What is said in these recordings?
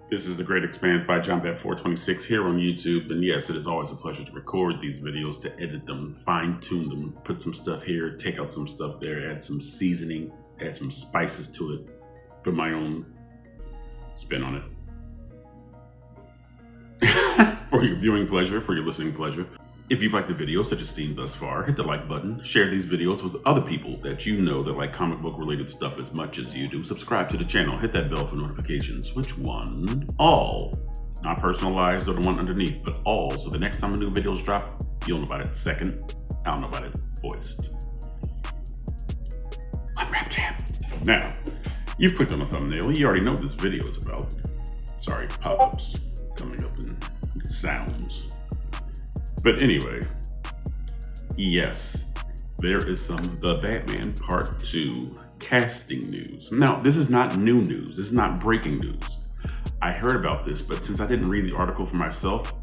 This is The Great Expanse by JohnBat426 here on YouTube. And yes, it is always a pleasure to record these videos, to edit them, fine tune them, put some stuff here, take out some stuff there, add some seasoning, add some spices to it, put my own spin on it. For your viewing pleasure, for your listening pleasure. If you've liked the videos that you've seen thus far, hit the like button, share these videos with other people that you know that like comic book related stuff as much as you do. Subscribe to the channel, hit that bell for notifications. Which one? All. Not personalized or the one underneath, but all. So the next time a new videos drop, you'll know about it second. I'll know about it first. Unwrap Jam. Now, you've clicked on the thumbnail. You already know what this video is about. Sorry, pop-ups coming up in sounds. But anyway, yes, there is some The Batman Part 2 casting news. Now, this is not new news. This is not breaking news. I heard about this, but since I didn't read the article for myself,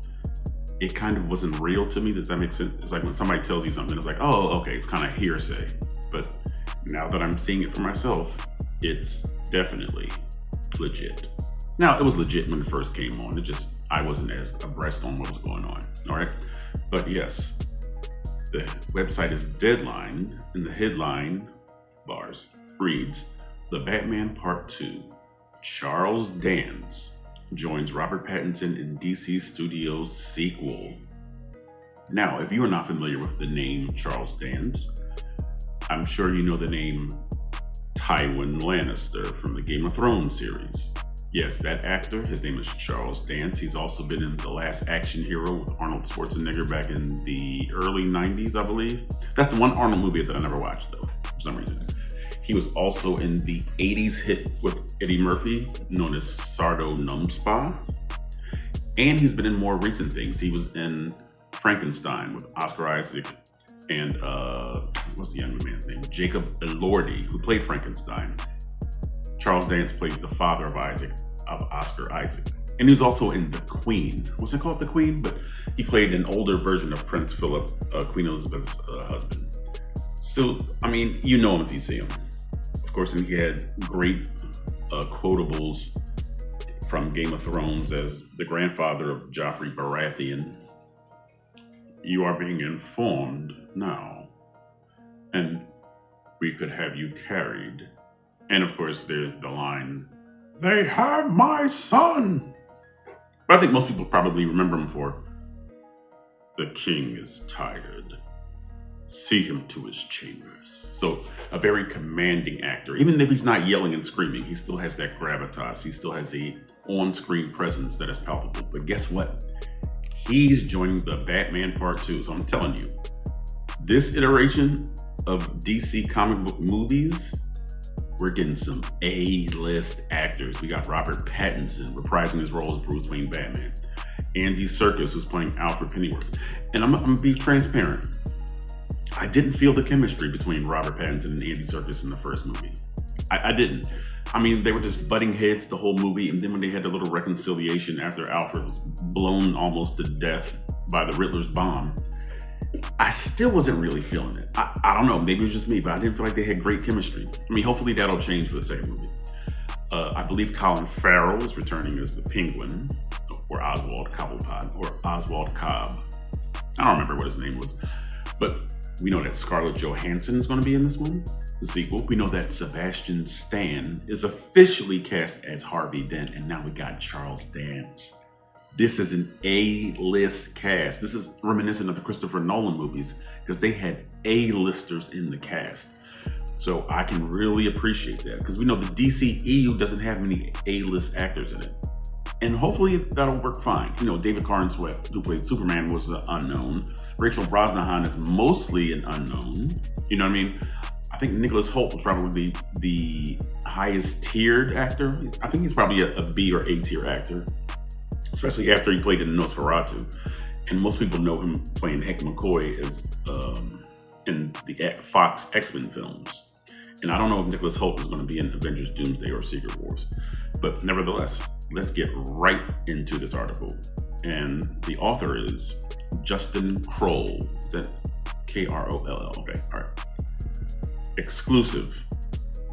it kind of wasn't real to me. Does that make sense? It's like when somebody tells you something, it's like, oh, okay, it's kind of hearsay. But now that I'm seeing it for myself, it's definitely legit. Now, it was legit when it first came on. I wasn't as abreast on what was going on, all right? But yes, the website is Deadline, and the headline bars reads, The Batman Part 2, Charles Dance joins Robert Pattinson in DC Studios sequel. Now, if you are not familiar with the name Charles Dance, I'm sure you know the name Tywin Lannister from the Game of Thrones series. Yes, that actor, his name is Charles Dance. He's also been in The Last Action Hero with Arnold Schwarzenegger back in the early 90s, I believe. That's the one Arnold movie that I never watched, though, for some reason. He was also in the 80s hit with Eddie Murphy, known as Sardo Numspa. And he's been in more recent things. He was in Frankenstein with Oscar Isaac and, what's the young man's name? Jacob Elordi, who played Frankenstein. Charles Dance played the father of Oscar Isaac. And he was also in The Queen. What's it called, The Queen? But he played an older version of Prince Philip, Queen Elizabeth's husband. So, I mean, you know him if you see him. Of course, and he had great quotables from Game of Thrones as the grandfather of Joffrey Baratheon. You are being informed now, and we could have you carried. And of course, there's the line, "They have my son!" But I think most people probably remember him for, "The king is tired. See him to his chambers." So a very commanding actor. Even if he's not yelling and screaming, he still has that gravitas. He still has a on-screen presence that is palpable. But guess what? He's joining the Batman Part 2. So I'm telling you, this iteration of DC comic book movies, we're getting some A-list actors. We got Robert Pattinson reprising his role as Bruce Wayne Batman. Andy Serkis, who's playing Alfred Pennyworth. And I'm gonna be transparent. I didn't feel the chemistry between Robert Pattinson and Andy Serkis in the first movie. I didn't. I mean, they were just butting heads the whole movie. And then when they had the little reconciliation after Alfred was blown almost to death by the Riddler's bomb, I still wasn't really feeling it. I don't know, maybe it was just me, but I didn't feel like they had great chemistry. I mean, hopefully that'll change for the second movie. I believe Colin Farrell is returning as the Penguin, or Oswald Cobblepot, or Oswald Cobb. I don't remember what his name was. But we know that Scarlett Johansson is going to be in this one, the sequel. We know that Sebastian Stan is officially cast as Harvey Dent, and now we got Charles Dance. This is an A-list cast. This is reminiscent of the Christopher Nolan movies because they had A-listers in the cast. So I can really appreciate that because we know the DCEU doesn't have many A-list actors in it. And hopefully that'll work fine. You know, David Corenswet, who played Superman, was an unknown. Rachel Brosnahan is mostly an unknown. You know what I mean? I think Nicholas Hoult was probably the highest tiered actor. I think he's probably a B or A tier actor, especially after he played in Nosferatu. And most people know him playing Hank McCoy as in the Fox X-Men films. And I don't know if Nicholas Hoult is going to be in Avengers Doomsday or Secret Wars. But nevertheless, let's get right into this article. And the author is Justin Kroll. Is that Kroll? Okay, all right. Exclusive.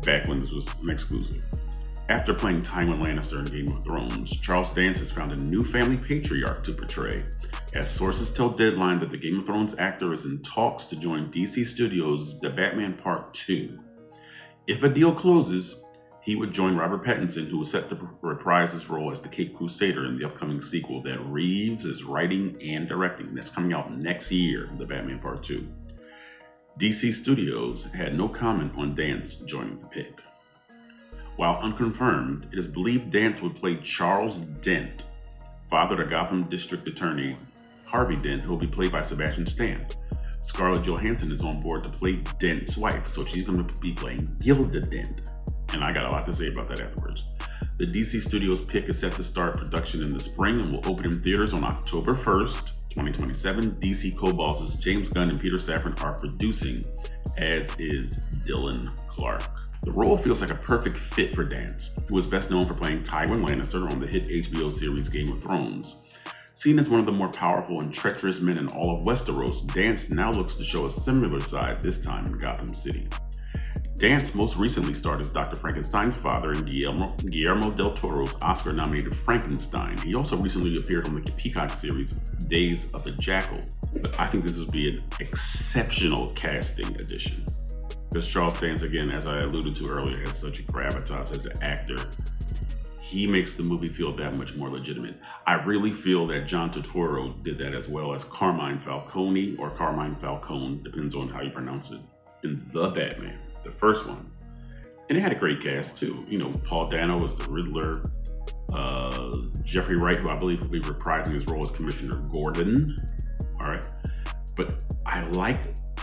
Back when this was an exclusive. After playing Tywin Lannister in Game of Thrones, Charles Dance has found a new family patriarch to portray, as sources tell Deadline that the Game of Thrones actor is in talks to join DC Studios' The Batman Part 2. If a deal closes, he would join Robert Pattinson, who is set to reprise his role as the Caped Crusader in the upcoming sequel that Reeves is writing and directing. That's coming out next year, The Batman Part 2. DC Studios had no comment on Dance joining the pick. While unconfirmed, it is believed Dance would play Charles Dent, father to Gotham District Attorney Harvey Dent, who will be played by Sebastian Stan. Scarlett Johansson is on board to play Dent's wife, so she's going to be playing Gilda Dent. And I got a lot to say about that afterwards. The DC Studios pick is set to start production in the spring and will open in theaters on October 1st, 2027. DC co-bosses James Gunn and Peter Safran are producing, as is Dylan Clark. The role feels like a perfect fit for Dance, who is best known for playing Tywin Lannister on the hit HBO series Game of Thrones. Seen as one of the more powerful and treacherous men in all of Westeros, Dance now looks to show a similar side, this time in Gotham City. Dance most recently starred as Dr. Frankenstein's father in Guillermo del Toro's Oscar-nominated Frankenstein. He also recently appeared on the Peacock series Days of the Jackal. But I think this would be an exceptional casting addition. Because Charles Dance, again, as I alluded to earlier, has such a gravitas as an actor. He makes the movie feel that much more legitimate. I really feel that John Turturro did that as well as Carmine Falcone, or Carmine Falcone, depends on how you pronounce it, in The Batman, the first one. And it had a great cast too. You know, Paul Dano was the Riddler. Jeffrey Wright, who I believe will be reprising his role as Commissioner Gordon. All right. But I like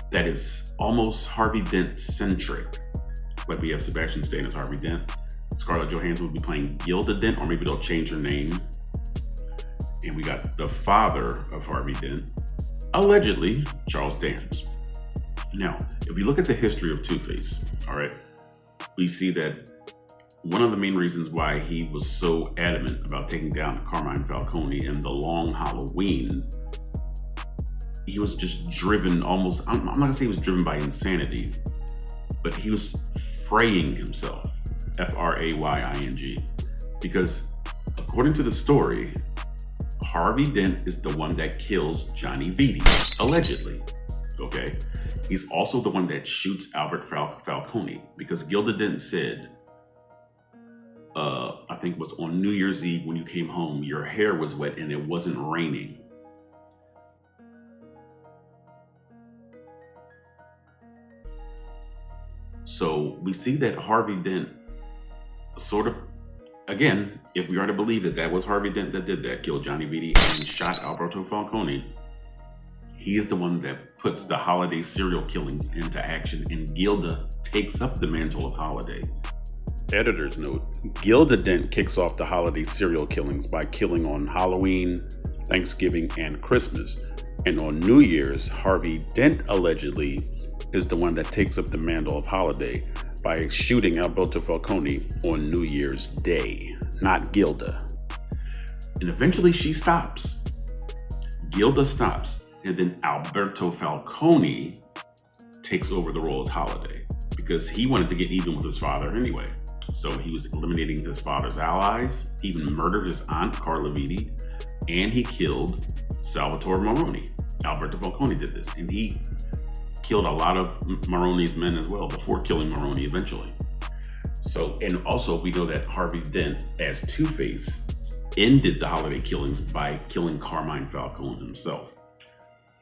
that it's almost Harvey Dent centric. Like we have Sebastian Stan as Harvey Dent. Scarlett Johansson will be playing Gilda Dent, or maybe they'll change her name. And we got the father of Harvey Dent, allegedly Charles Dance. Now, if we look at the history of Two-Face, all right, we see that one of the main reasons why he was so adamant about taking down Carmine Falcone in The Long Halloween, he was just driven almost, I'm not gonna say he was driven by insanity, but he was fraying himself, F-R-A-Y-I-N-G, because according to the story, Harvey Dent is the one that kills Johnny Vitti, allegedly, okay? He's also the one that shoots Albert Falcone, because Gilda Dent said, I think it was on New Year's Eve when you came home, your hair was wet and it wasn't raining. So we see that Harvey Dent sort of, again, if we are to believe that that was Harvey Dent that did that, killed Johnny Vitti and shot Alberto Falcone, he is the one that puts the Holiday serial killings into action, and Gilda takes up the mantle of Holiday. Editor's note, Gilda Dent kicks off the Holiday serial killings by killing on Halloween, Thanksgiving, and Christmas. And on New Year's, Harvey Dent allegedly is the one that takes up the mantle of Holiday by shooting Alberto Falcone on New Year's Day, not Gilda. And eventually she stops. Gilda stops, and then Alberto Falcone takes over the role as Holiday because he wanted to get even with his father anyway. So he was eliminating his father's allies, he even murdered his aunt, Carla Vitti, and he killed Salvatore Maroni. Alberto Falcone did this, and he killed a lot of Maroni's men as well before killing Maroni eventually. So, and also we know that Harvey Dent, as Two-Face, ended the Holiday killings by killing Carmine Falcone himself.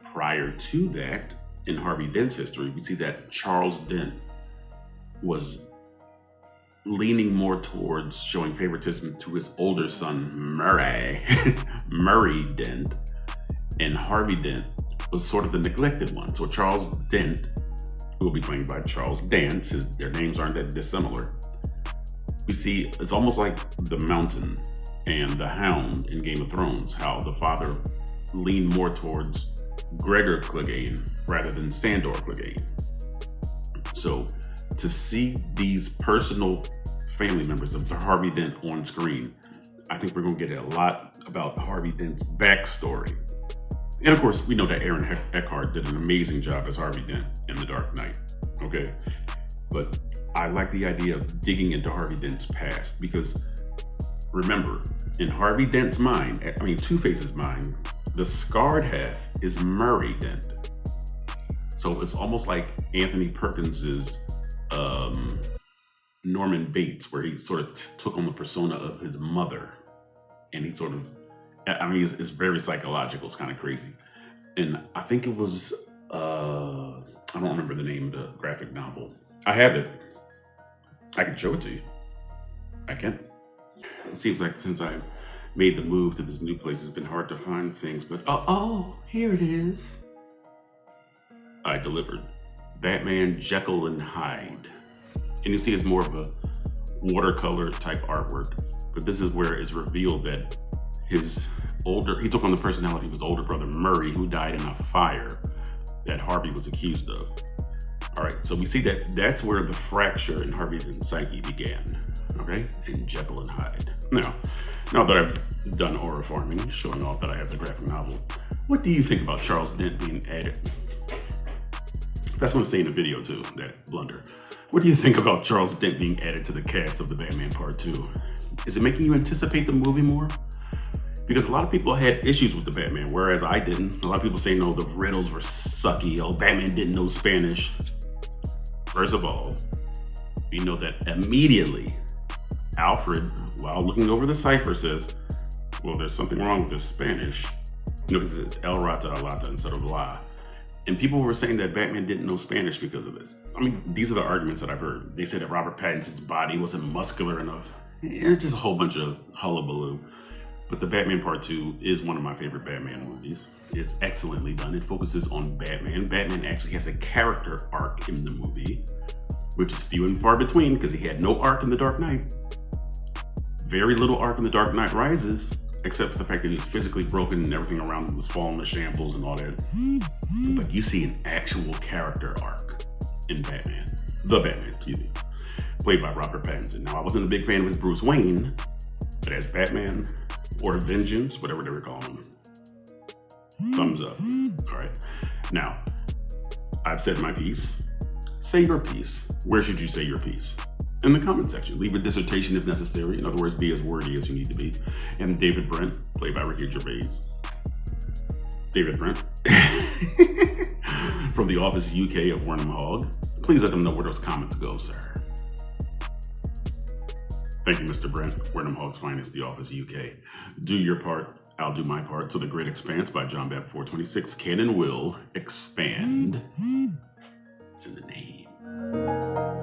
Prior to that, in Harvey Dent's history, we see that Charles Dent was leaning more towards showing favoritism to his older son, Murray Dent, and Harvey Dent was sort of the neglected one. So Charles Dent, who will be played by Charles Dance, their names aren't that dissimilar. We see it's almost like the Mountain and the Hound in Game of Thrones, how the father leaned more towards Gregor Clegane rather than Sandor Clegane. So to see these personal family members of the Harvey Dent on screen, I think we're going to get a lot about Harvey Dent's backstory. And of course, we know that Aaron Eckhart did an amazing job as Harvey Dent in The Dark Knight, okay? But I like the idea of digging into Harvey Dent's past because remember, in Harvey Dent's mind, I mean Two-Face's mind, the scarred half is Murray Dent. So it's almost like Anthony Perkins's Norman Bates, where he sort of took on the persona of his mother. And he sort of, I mean, it's very psychological. It's kind of crazy. And I think it was, I don't remember the name of the graphic novel. I have it. I can show it to you. I can. It seems like since I made the move to this new place, it's been hard to find things, but oh, here it is. I delivered. Batman Jekyll and Hyde. And you see it's more of a watercolor type artwork, but this is where it's revealed that he took on the personality of his older brother Murray, who died in a fire that Harvey was accused of. All right, so we see that that's where the fracture in Harvey Dent's psyche began, okay? In Jekyll and Hyde. Now that I've done aura farming, showing off that I have the graphic novel, what do you think about Charles Dent being added? That's what I'm saying in the video too, that blunder. What do you think about Charles Dent being added to the cast of The Batman Part 2? Is it making you anticipate the movie more? Because a lot of people had issues with the Batman, whereas I didn't. A lot of people say, no, the riddles were sucky. Oh, Batman didn't know Spanish. First of all, we know that immediately Alfred, while looking over the cipher, says, well, there's something wrong with this Spanish. You know, because it's El Rata Alata instead of La. And people were saying that Batman didn't know Spanish because of this. I mean, these are the arguments that I've heard. They said that Robert Pattinson's body wasn't muscular enough. It's just a whole bunch of hullabaloo. But The Batman Part 2 is one of my favorite Batman movies. It's excellently done. It focuses on Batman. Batman actually has a character arc in the movie, which is few and far between because he had no arc in The Dark Knight. Very little arc in The Dark Knight Rises, except for the fact that he was physically broken and everything around him was falling to shambles and all that. But you see an actual character arc in Batman. The Batman, excuse me. Played by Robert Pattinson. Now, I wasn't a big fan of his Bruce Wayne, but as Batman, or Vengeance, whatever they were calling him, thumbs up. All right. Now, I've said my piece. Say your piece. Where should you say your piece? In the comment section. Leave a dissertation if necessary. In other words, be as wordy as you need to be. And David Brent, played by Ricky Gervais. David Brent. From The Office UK of Wernham Hogg. Please let them know where those comments go, sir. Thank you, Mr. Brent. Wernham Hogg's finest, The Office UK. Do your part. I'll do my part. So The Great Expanse by John Bap 426 can and will expand. It's in the name.